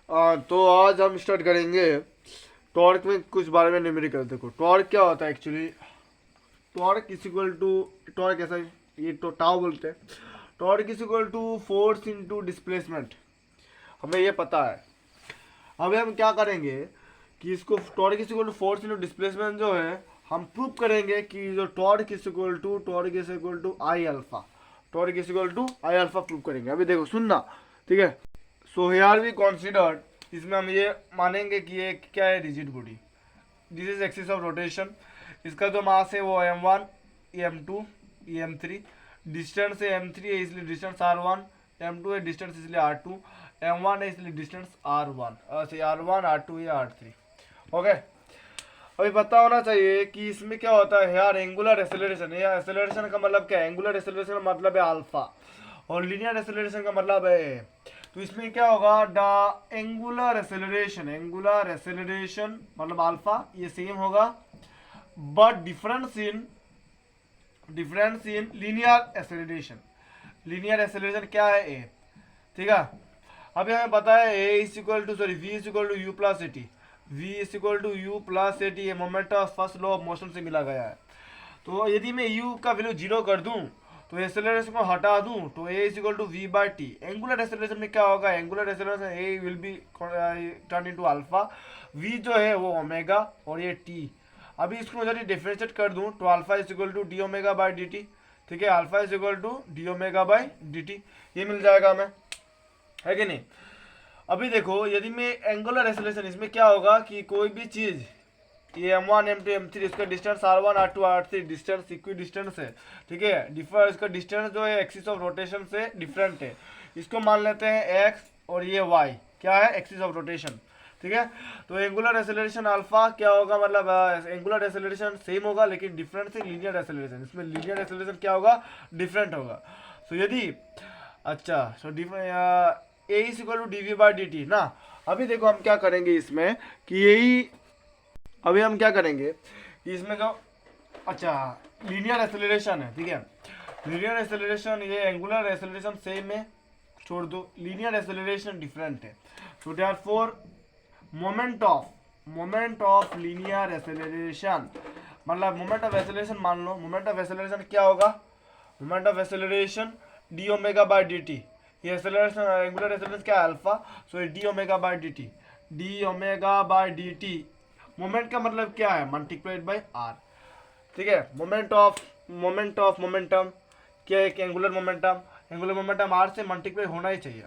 तो आज हम स्टार्ट करेंगे टॉर्क में कुछ बारे में न्यूमेरिकल। देखो टॉर्क क्या होता है actually. Torque is equal to, torque ऐसा, ये तो टाउ बोलते हैं। Torque is equal to force into displacement, हमें ये पता है। अभी हम क्या करेंगे कि इसको torque is equal to force into displacement जो है हम प्रूव करेंगे कि जो torque is equal to I alpha, torque is equal to I alpha prove करेंगे। अभी देखो सुनना, ठीक है। सो हियर वी कंसीडर्ड, इसमें हम ये मानेंगे कि ये क्या है, rigid body. This is axis of rotation. इसका जो मास है वो m1, m2, m3। डिस्टेंस है m3 है इसलिए डिस्टेंस r1, m2 है डिस्टेंस इसलिए r2, m1 है इसलिए डिस्टेंस r1, r1 r2 या r3। ओके, अभी पता होना चाहिए कि इसमें क्या होता है यार, एंगुलर एक्सेलरेशन। या एक्सेलरेशन का मतलब क्या है, एंगुलर एक्सेलरेशन का मतलब है अल्फा, और लीनियर एक्सेलरेशन का मतलब है। तो इसमें क्या होगा, द एंगुलर एक्सेलरेशन मतलब अल्फा, ये सेम होगा, but difference in linear acceleration. Linear acceleration क्या है, ए, ठीक है। अभी हमें पता है A is equal to sorry V is equal to U plus A T, V is equal to U plus A T, ये moment of first law of motion से मिला गया है। तो यदि मैं u का वैल्यू 0 कर दूं तो एक्सेलरेशन को हटा दूं तो a is equal to v by t. Angular acceleration में क्या होगा, angular acceleration a will be turn into alpha, v जो है वो ओमेगा और ये t। अभी इसको यदि डिफरेंशिएट कर दूं तो alpha is equal to d omega by D T, ठीक है। Alpha is equal to d omega by D T, ये मिल जाएगा हमें, है कि नहीं। अभी देखो यदि मैं एंगुलर एक्सेलरेशन, इसमें क्या होगा कि कोई भी चीज़, ये m1 m2 m3, इसका distance r1 r2 r3 distance equi distance है, ठीक है। डिफर इसका डिस्टेंस जो है एक्सिस ऑफ रोटेशन से डिफरेंट है, इसको मान लेते हैं x, और ये y क्या है, एक्सिस ऑफ रोटेशन, ठीक है। तो एंगुलर एक्सेलरेशन अल्फा क्या होगा, मतलब एंगुलर एक्सेलरेशन सेम होगा लेकिन डिफरेंट है लीनियर एक्सेलरेशन। इसमें लीनियर एक्सेलरेशन क्या होगा, डिफरेंट होगा। सो यदि अच्छा, so A is equal to D V by D T ना। अभी देखो हम क्या करेंगे इसमें कि यही, अभी हम क्या करेंगे कि इसमें जो अच्छा लीनियर एक्सेलरेशन है, ठीक है। लीनियर एक्सेलरेशन, ये एंगुलर एक्सेलरेशन सेम है, छोड़ दो, लीनियर एक्सेलरेशन डिफरेंट है। So therefore moment of linear acceleration, मतलब मोमेंट ऑफ एक्सेलरेशन मान लो, मोमेंट ऑफ एक्सेलरेशन क्या होगा, moment of acceleration D omega by D T. ये एक्सेलरेशन, एंगुलर एक्सेलरेशन क्या है, alpha, so D omega by D T, D omega by D T. Moment का मतलब क्या है, मल्टीप्लाइड बाई आर, ठीक है। मोमेंट ऑफ मोमेंटम क्या है, एंगुलर मोमेंटम आर से मल्टीप्लाई होना ही चाहिए,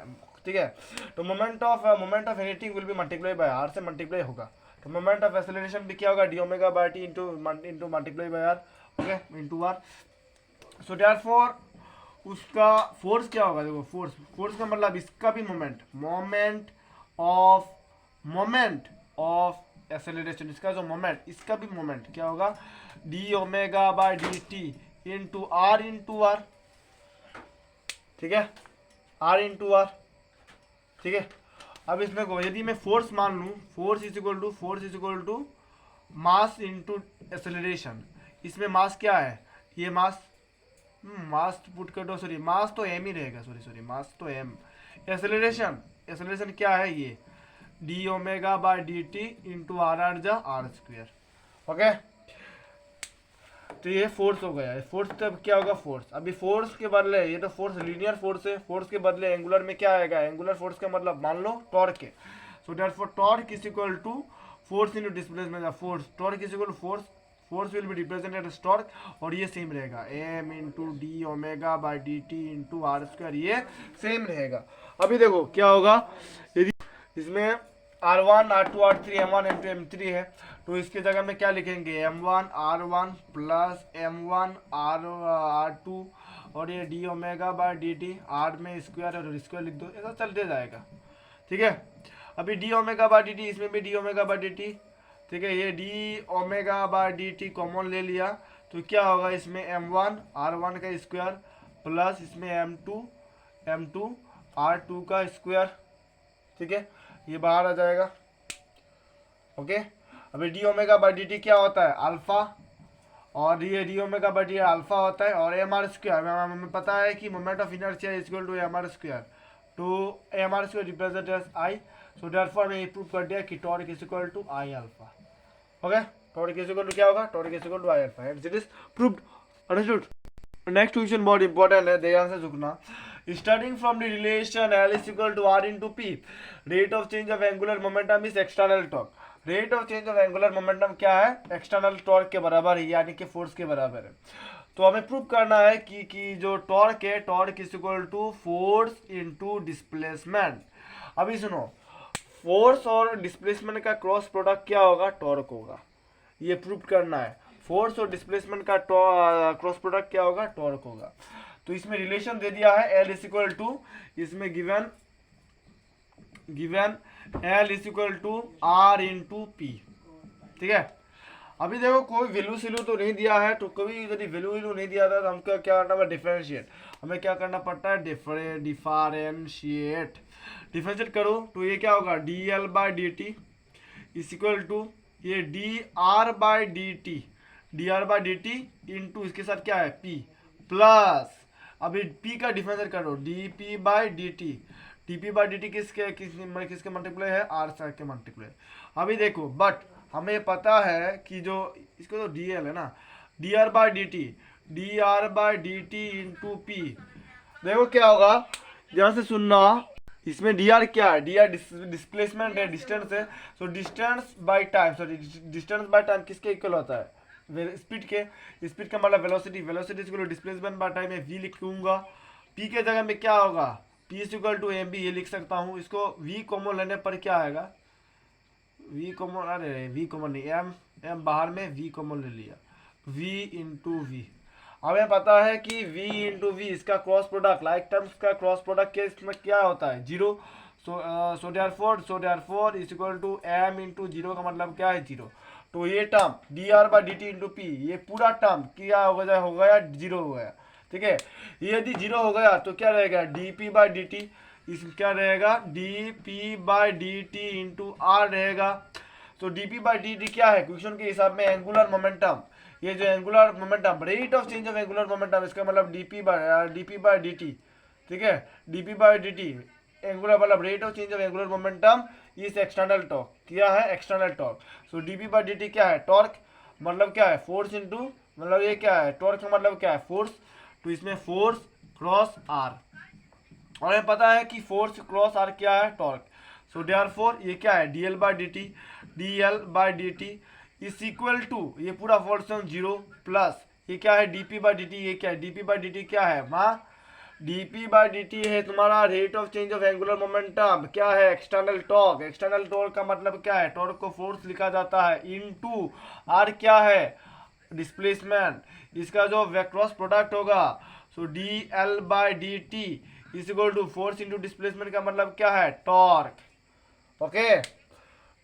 ठीक है। तो moment of anything will be multiply by r, से मल्टीप्लाई होगा। तो मोमेंट ऑफ एक्सेलरेशन भी क्या होगा, D omega by t into multiply by r, okay, into r. So therefore उसका फोर्स क्या होगा, देखो फोर्स का मतलब इसका भी मोमेंट ऑफ एक्सेलरेशन, इसका जो मोमेंट, इसका भी मोमेंट क्या होगा, D omega by D T into R, ठीक है, आर इंटू आर, ठीक है। अब इसमें को यदि मैं फोर्स मान लूँ, force is equal to mass into acceleration. इसमें मास क्या है, ये मास पुट कर दो, सॉरी मास तो एम ही रहेगा, सॉरी मास तो एम। एक्सेलरेशन क्या है, ये D omega by D T into R R जा आर स्क्वेयर, ओके। तो ये फोर्स हो गया, फोर्स तब क्या होगा, फोर्स। अभी फोर्स के बदले, ये तो फोर्स लीनियर फोर्स है, फोर्स के बदले एंगुलर में क्या आएगा, एंगुलर फोर्स का मतलब मान लो टॉर्क है। So therefore torque is equal to force into displacement of force, torque is equal to force will be represented as torque, और ये सेम रहेगा M into D omega by D T into R square, ये same रहेगा। अभी देखो क्या होगा, यदि इसमें R1 R2 R3 M1 M2 M3 है, तो इसके जगह में क्या लिखेंगे, M1 R1 plus M1 R2, और ये D omega by D T, R में स्क्वायर और स्क्वायर लिख दो, ऐसा चलते जाएगा, ठीक है। अभी D omega by D T, इसमें भी D omega by D T, ठीक है। ये D omega by D T common ले लिया तो क्या होगा, इसमें M1 R1 का स्क्वायर प्लस इसमें M2 R2 का स्क्वायर, ठीक है, ये बाहर आ जाएगा, ओके। अभी D omega by D T क्या होता है, अल्फा, और ये D omega by D alpha होता है, और एम आर स्क्वायर, हमें पता है कि moment of inertia is equal to M R square, तो M R square represent as I, so therefore मैं प्रूव कर दिया कि torque is equal to I alpha. Okay, torque is equal to क्या होगा, torque is equal to I alpha, and it is proved. Understood. Next question बहुत important है, ध्यान से झुकना। Starting from the relation L is equal to R into P, rate of change of angular momentum is external torque. Rate of change of angular momentum क्या है, external torque के बराबर है, यानी कि फोर्स के बराबर है। तो हमें प्रूव करना है कि जो टॉर्क है, torque is equal to force into displacement. अभी सुनो, फोर्स और डिस्प्लेसमेंट का क्रॉस प्रोडक्ट क्या होगा, टॉर्क होगा, ये प्रूव करना है। फोर्स और डिस्प्लेसमेंट का क्रॉस प्रोडक्ट क्या होगा, टॉर्क होगा। तो इसमें रिलेशन दे दिया है एल इज इक्वल टू, इसमें given L is equal to R into P. ठीक है, अभी देखो कोई वैल्यू सिल्यू तो नहीं दिया है, तो कभी यदि वैल्यू नहीं दिया था तो हमको क्या करना है, डिफरेंशिएट। हमें क्या करना पड़ता है, डिफरेंशिएट करो तो ये क्या होगा, D L by D T is equal to ये D R by D T into इसके साथ क्या है, पी प्लस, अभी पी का डिफरेंशिएट करो, D P by D T किसके मल्टीप्लाई है, आर साइड के मल्टीप्लाई। अभी देखो बट हमें पता है कि जो इसको तो डी एल है ना, D R by D T into P. देखो क्या होगा, ध्यान से सुनना, इसमें डी आर क्या है, डी आर डिस्प्लेसमेंट है, डिस्टेंस है। सो डिस्टेंस बाई टाइम किसके इक्वल होता है, स्पीड का मतलब वेलोसिटी डिस्प्लेसमेंट बाय टाइम में वी लिखूंगा। पी के जगह में क्या होगा, P is equal to M B, ये लिख सकता हूँ। इसको वी कॉमन लेने पर क्या आएगा, वी कॉमन नहीं, एम बाहर में वी कॉमन ले लिया, वी इंटू वी। हमें पता है कि v इंटू वी इसका क्रॉस प्रोडक्ट, लाइक टर्म्स का क्रॉस प्रोडक्ट के इसमें क्या होता है, zero. So therefore is equal to m into zero का मतलब क्या है, जीरो। तो ये term D R by D T into P, ये पूरा टर्म क्या हो गया, जीरो हो गया। ठीक है, ये यदि जीरो हो गया तो क्या रहेगा, D P by D T, इस क्या रहेगा, D P by D T into R रहेगा। तो D P by D T क्या है, क्वेश्चन के हिसाब में एंगुलर मोमेंटम, ये जो angular momentum, rate of change of angular momentum, इसका मतलब D P by D T. ठीक है, D P by D T angular मतलब rate of change of angular momentum is external torque, क्या है, external torque. So D P by D T क्या है, torque, मतलब क्या है, फोर्स इंटू, मतलब ये क्या है, टॉर्क का मतलब क्या है, फोर्स। तो इसमें फोर्स क्रॉस आर, और हमें पता है कि फोर्स क्रॉस आर क्या है, टॉर्क। सो देयरफॉर ये क्या है, D L by D T is equal to, ये पूरा पोर्शन जीरो प्लस ये क्या है, डीपी बाई डी टी, ये क्या है, डीपी बाई डी टी क्या है माँ, डीपी बाई डी टी है तुम्हारा rate of change of angular momentum, क्या है, एक्सटर्नल टॉर्क का मतलब क्या है, टॉर्क को फोर्स लिखा जाता है, इनटू आर क्या है, डिस्प्लेसमेंट, इसका जो क्रॉस प्रोडक्ट होगा। So D L by D T is equal to force into displacement का मतलब क्या है, टॉर्क। ओके,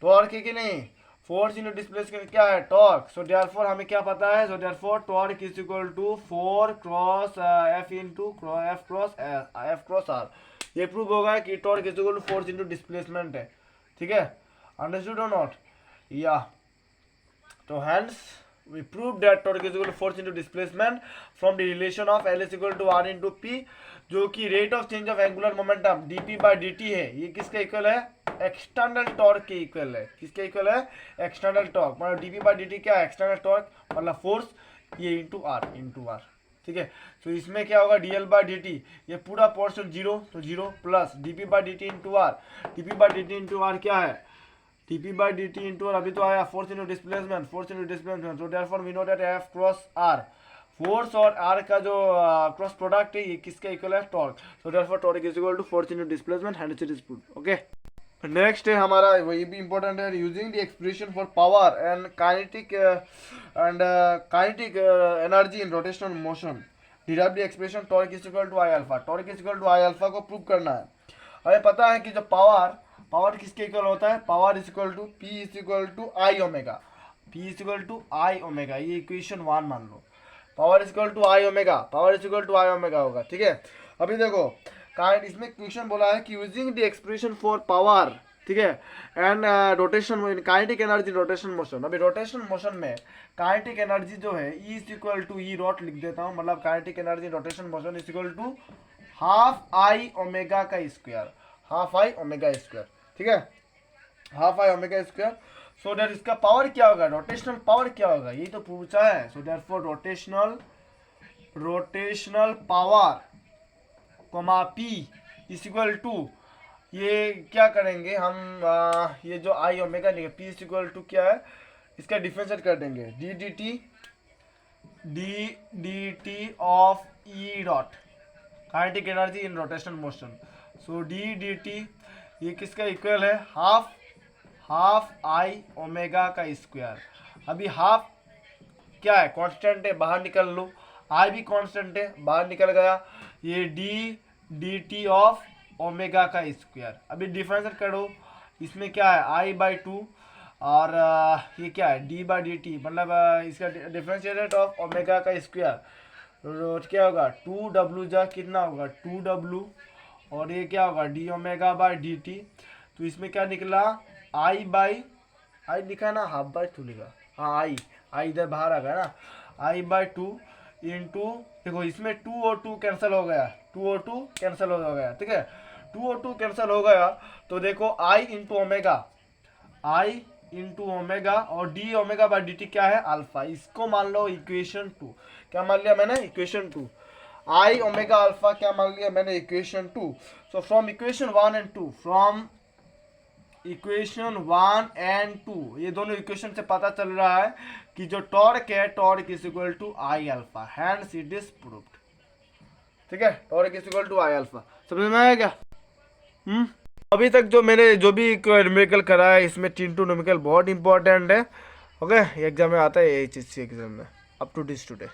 टॉर्क है कि नहीं, फोर्स इंटू डिस्प्लेसमेंट क्या है, टॉर्क। सो देयरफॉर हमें क्या पता है, so therefore torque is equal to 4 cross F into F cross R. ये प्रूव होगा कि torque is equal to force into displacement है। ठीक है, अंडरस्टूड और नॉट, या तो hence we proved that torque is equal to force into displacement from the relation of L is equal to R into P, जो कि rate of change of angular momentum dp by dt है, ये किसके equal है, external torque के equal है। किसके equal है, एक्सटर्नल टॉर्क, मतलब dp बाई dt क्या है, एक्सटर्नल टॉर्क मतलब फोर्स, ये इंटू आर। ठीक है, तो इसमें क्या होगा, dl बाई dt, ये पूरा पोर्शन जीरो, तो zero plus dp by dt into R, dp by dt into R क्या है, dp by dt इंटू, अभी तो आया force into displacement, so therefore we know that f cross r, force और r का जो cross product है, ये किसके इक्वल है, torque. So therefore torque is equal to force into displacement, hence it is proved. Okay, next है हमारा, वही भी इंपॉर्टेंट है, using the expression for power and kinetic energy in rotational motion, derive the expression torque is equal to I alpha. Torque is equal to I alpha को prove करना है। हमें पता है कि जो पावर किसके इक्वल होता है, power is equal to P is equal to I omega, ये इक्वेशन 1 मान लो, power is equal to I omega होगा। ठीक है, अभी देखो इसमें क्वेश्चन बोला है कि using the expression for power, ठीक है, and rotation kinetic energy rotation motion. अभी रोटेशन मोशन में काइनेटिक एनर्जी जो है E is equal to E rot लिख देता हूँ, मतलब kinetic energy rotation motion is equal to half I omega का square, half I omega square, ठीक है, half I omega square. So that इसका पावर क्या होगा, रोटेशनल पावर क्या होगा, ये तो पूछा है। So that for rotational power comma P is equal to, ये क्या करेंगे हम, ये जो आई ओमेगा नहीं, पी इज इक्वल टू क्या है, इसका डिफरेंशिएट कर देंगे, D T of E dot kinetic energy in rotational motion. So D T ये किसका इक्वल है, हाफ आई ओमेगा का स्क्वायर। अभी हाफ क्या है, कांस्टेंट है, बाहर निकल लो, आई भी कांस्टेंट है, बाहर निकल गया, ये डी टी ऑफ ओमेगा का स्क्वायर। अभी डिफरेंशिएट करो, इसमें क्या है आई बाई टू, और ये क्या है डी बाई डी टी, मतलब इसका डिफरेंशिएट ऑफ ओमेगा का स्क्वायर क्या होगा, 2w जा कितना होगा 2w, और ये क्या होगा D omega by D T. तो इसमें क्या निकला, आई लिखा ना, हाफ बाई टू लिखा, हाँ आई इधर बाहर आ गया ना, आई बाई टू इंटू, देखो इसमें 2 और 2 कैंसिल हो गया, 2 और 2 कैंसिल हो गया, ठीक है, 2 और 2 कैंसिल हो गया, तो देखो आई इंटू ओमेगा और D omega by D T क्या है, अल्फा। इसको मान लो इक्वेशन 2, क्या मान लिया मैंने, इक्वेशन 2, आई ओमेगा अल्फा क्या मान लिया मैंने, equation 2। So from equation 1 and 2, from equation 1 and 2, ये दोनों इक्वेशन से पता चल रहा है कि जो टॉर्क है, torque is equal to I alpha, hence it is proved, ठीक है, torque is equal to I alpha. समझ में आया क्या? अभी तक जो मैंने जो भी न्यूमेरिकल करा है, इसमें 3 टू न्यूमेरिकल बहुत इंपॉर्टेंट है, ओके, एग्जाम में आता है यही चीज़ एग्जाम में, अप टू दिस टुडे।